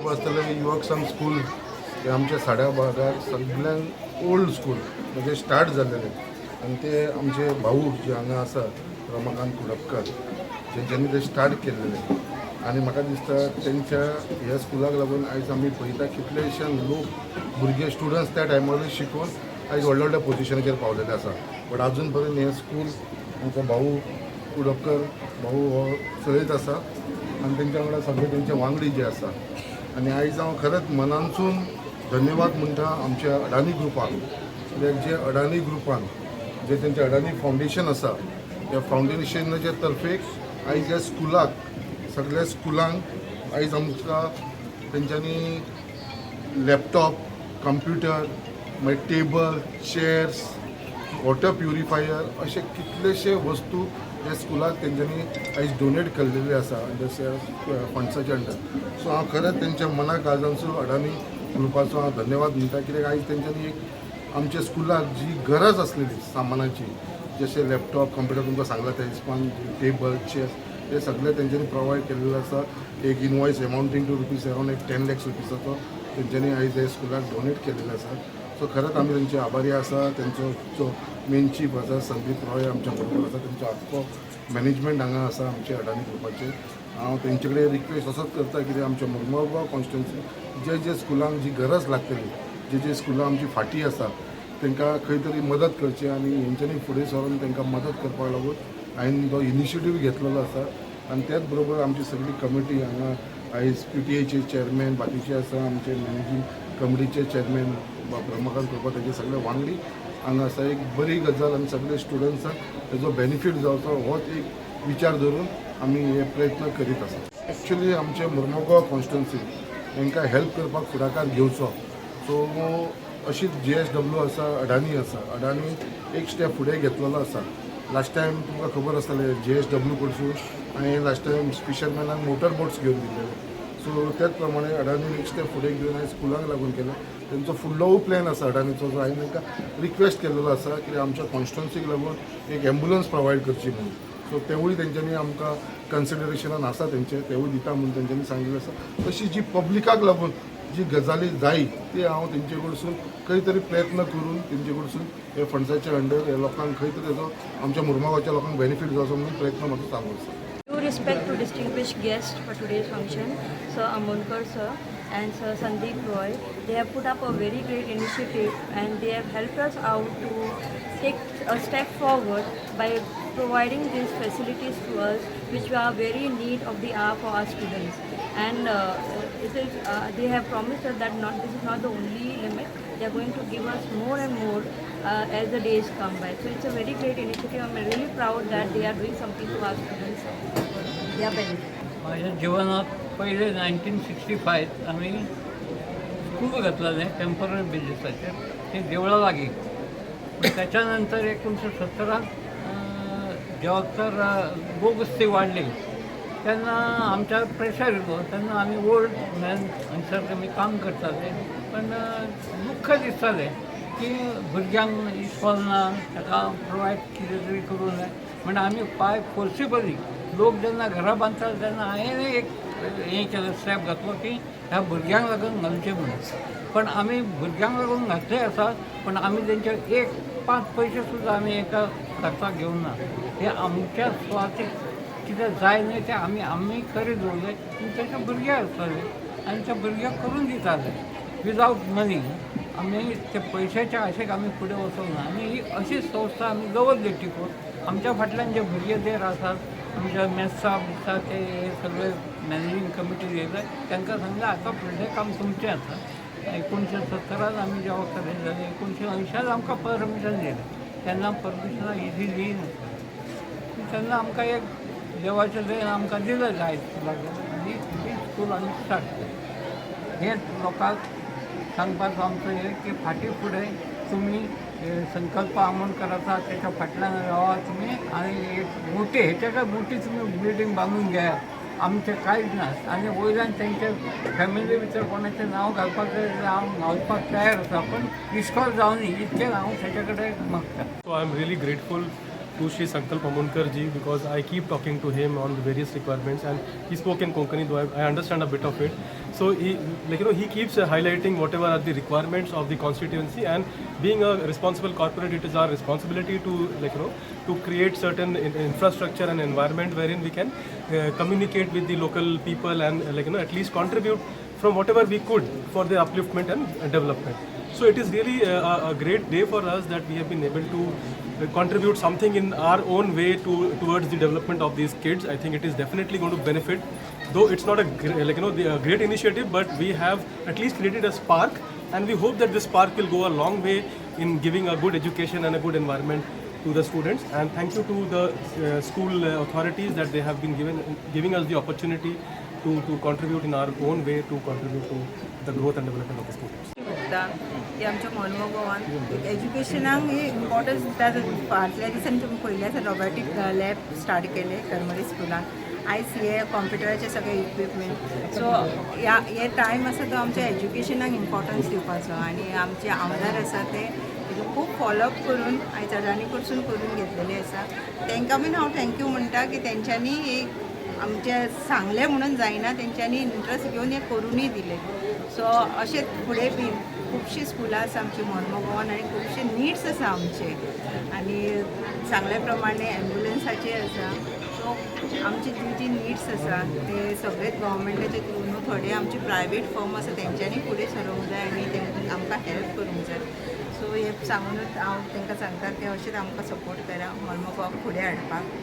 पळय आसतलें युवक संघ स्कूल हे आमच्या साड्या भागात सगळ्यांत ओल्ड स्कूल म्हणजे स्टार्ट जाल्लेलें आनी ते आमचे भाऊ जे हांगा आसा रमाकांत कुडपकर जेंच्यांनी ते स्टार्ट केल्लेले आनी म्हाका दिसता तेंच्या ह्या स्कुलाक लागून आयज आमी पळयता कितलेशे लोक भुरगे स्टुडंट्स त्या टायमार शिकून आयज व्हडल्या व्हडल्या पोजिशनाचेर पावलेले आसा बट आजून पर्यंत हें स्कूल आमचो भाऊ कुडपकर भाऊ हो चलयत आसा आनी तेंच्या वांगडा सगळे तेंचे वांगडी जे आसा आनी आयज हांव खरेंच मनानसून धन्यवाद म्हणटा आमच्या अडानी ग्रुपाक कित्याक जे अडानी ग्रुपान जे तेंचें अडानी फावंडेशन आसा त्या फावंडेशनाच्या तर्फे आयज ह्या स्कुलाक सगळ्या स्कुलांक आयज आमकां तेंच्यांनी लॅपटॉप कंप्युटर मागीर टेबल चेअर्स वॉटर प्युरिफायर अशे कितलेशे वस्तू ह्या स्कुलाक तेंच्यांनी आयज डोनेट केल्लेले आसा फंड्साच्या अंडर सो हांव खरेंच तेंच्या मनाक आजांचो अडानी ग्रुपाचो हांव धन्यवाद म्हणटा कित्याक आयज तेंच्यांनी एक आमच्या स्कुलाक जी गरज आसलेली सामानाची जशे लॅपटॉप कंप्युटर तुमकां सांगला त्या हिसपान टेबल चेअर्स हे सगळे तेंच्यांनी प्रोवायड केल्लेले आसा एक इनवॉयस एमाउंटींग टू रुपीज अरावंड एक 10 lakhs रुपीजाचो तेंच्यांनी आयज ह्या स्कुलाक डोनेट केल्लेलो आसा सो खरेंच आमी तेंचे आभारी आसा तेंचो जो मेन चीफ आसा संदीप रॉय आमच्या बरोबर आसा तेंचो आख्खो मॅनेजमेंट हांगा आसा आमचे अडानी ग्रुपाचे हांव तेंचे कडेन रिक्वेस्ट असोच करता कित्याक आमच्या मुर्मुगांव कॉन्स्टिट्युन्सी जे स्कुलांक जी गरज लागतली जे स्कुलां आमची फाटी आसा तांकां खंय तरी मदत करची आनी हेंच्यांनी फुडें सरून तांकां मदत करपाक लागून हांवें तो इनिशिएटीव घेतलेलो आसा आनी त्याच बरोबर आमची सगळी कमिटी हांगा आयज PTA चेअरमॅन बाकीचे आसा आमचे मॅनेजींग कमिटीचे चेअरमॅन रमाकांत करपा तेजे सगळे वांगडी हांगा आसा एक बरी गजाल आनी सगळे स्टुडंट्सांक तेजो बेनिफीट जावचो होच एक विचार धरून आमी हे प्रयत्न करीत आसा एक्चुली आमचे मुर्मुगांव कॉन्स्टिट्युन्सी तांकां हेल्प करपाक फुडाकार घेवचो सो अशीच JSW आसा अडानी अडानी एक स्टेप फुडें घेतलेलो आसा लास्ट टायम तुमकां खबर आसतलें JSW कडसून हांवें लास्ट टायम फिशरमॅनाक मोटर बोट्स घेवन दिल्ले सो त्याच प्रमाणे अडानी एक स्टेप फुडें घेवन हांवें स्कुलाक लागून केलें तेंचो फुडलोय प्लॅन आसा अडानीचो जो हांवें तांकां रिक्वेस्ट केल्लो आसा की आमच्या कॉन्स्टिट्युन्सीक लागून एक एम्बुलन्स प्रोवायड करची म्हणून सो तेवूय तेंच्यांनी आमकां कन्सिडरेशनान आसा तेवूय दिता म्हणून तेंच्यांनी सांगिल्लें आसा तशी जी पब्लिकाक लागून जी गजाली जाय ती हांव तेंचे कडसून खंय तरी प्रयत्न करून तेंचे कडसून हे फंड्साच्या अंडर हे लोकांक खंय तरी तेजो आमच्या मुर्मुगांवच्या लोकांक बेनिफीट जावचो म्हणून प्रयत्न म्हाजो चालू आसा Due respect to distinguished guests for today's function, Sir Amolkar sir and Sir Sandeep Roy, they have put up a very great initiative and they have helped us out to take a step forward by providing these facilities to us which are very in need of the hour for our students. And they have promised us that this is not the only limit. They are going to give us more and more as the days come by. So it's a very great initiative. I'm really proud that they are doing something to our students. Yeah, माझ्या जीवनात पहिले 1965 आम्ही school घातलेले temporary बेसिसाचेर ते देवळा लागी पण त्याच्यानंतर 1917 जेव्हा तर गोवस्ती वाढली तेन्ना आमच्या प्रेशर येलो तेन्ना आमी ओल्ड मॅन हांगसर आमी काम करताले पण दुख्ख दिसतालें की भुरग्यांक इस्कॉल ना ताका प्रोवायड कितें तरी करूं जाय म्हण आमी बाय फोर्सिबली लोक जेन्ना घरां बांदताले तेन्ना हांवें एक हें केलें स्टेप घातलो की ह्या भुरग्यांक लागून घालचें म्हणून पण आमी भुरग्यांक लागून घातले आसा पण आमी तेंचे 1-5 पयशे सुद्दां आमी एका खर्चाक घेवंक ना हे आमच्या सुवातेक कितें जाय न्हय तें आमी करीत दवरलें आनी तेंचे भुरगे आसताले आनी ते भुरग्यांक करून दिताले विदावट मनी आमी ते पयशाच्या आशेक आमी फुडें वचोंक ना आनी ही अशी संस्था आमी दवरली टिकोवन आमच्या फाटल्यान जे भुरगे देर आसात आमच्या मेस्सा बिस्सा ते हे सगळे मॅनेजींग कमिटी येयले तांकां सांगलें आतां फुडलें काम तुमचें आसा 1970 आमी जेवा करेक्ट जालें 1980 आमकां परमिशन दिलें तेन्ना परमिशनाक इजी दिनात तेन्ना आमकां एक देवाचें देण आमकां दिलें जाय स्कुलाक आनी ही स्कूल आमी स्टार्ट केली हें लोकांक सांगपाचो आमचो हें की फाटीं फुडें तुमी संकल्प आमोणकर आसा त्याच्या फाटल्यान रावा तुमी आनी एक मोठी हेच्या मोठी तुमी बिल्डींग बांदून घेया आमचें कांयच ना आनी वयल्यान तेंचे फॅमिली भितर कोणाचें नांव घालपाक जाय जाल्यार हांव घालपाक तयार आसा पण इस्कॉल जावनी इतकें हांव तेच्या कडेन मागता. So I am really grateful to Shri Sankalp Amonkar ji because I keep talking to him on the various requirements and he spoke in Konkani though I understand a bit of it. So he keeps highlighting whatever are the requirements of the constituency, and being a responsible corporate, it is our responsibility to to create certain infrastructure and environment wherein we can communicate with the local people and at least contribute from whatever we could for the upliftment and development. So it is really a great day for us that we have been able to contribute something in our own way towards the development of these kids. I think it is definitely going to benefit, though it's not a a great initiative, but we have at least created a spark, and we hope that this spark will go a long way in giving a good education and a good environment to the students. And thank you to the school authorities that they have been giving us the opportunity to contribute in our own way to contribute to the growth and development of the students. हे आमच्या मोनवा गोवान एज्युकेशनाक हे importance दिता. फाटल्या दिसांनी तुमी पयले आसा रोबोटीक लॅब स्टार्ट केले करमली स्कुलान. आयज हे कॉम्प्युटराचे सगळे इक्विपमेंट. सो हे टायम आसा तो आमच्या एज्युकेशनाक इम्पॉर्टन्स दिवपाचो, आनी आमचे आमदार आसा ते खूब फॉलोअप करून आयचारांनी कडसून करून घेतलेले आसा. तांकां बीन हांव थँक्यू म्हणटा की तेंच्यांनी एक आमचे सांगले म्हणून जायना, तेंच्यांनी इंट्रस्ट घेवन हे करूनय दिले. सो अशें फुडें बीन खुबशीं स्कुलां आसा आमची मोनवा गोवान, आनी खुबशे निड्स आसा आमचे, आनी सांगले प्रमाणे एम्ब्युलन्साचे आसा. सो आमची जी निड्स आसा ते सगळे गव्हर्मेंटाचे थ्रू न्हू, थोडे आमचे प्रायवेट फर्म आसा तेंच्यांनी फुडें सरूंक जाय आनी तेंकां आमकां हेल्प करूंक जाय. सो हे सांगूनच हांव तांकां सांगता की अशेंच आमकां सपोर्ट करा मोनवा गोवाक फुडें हाडपाक.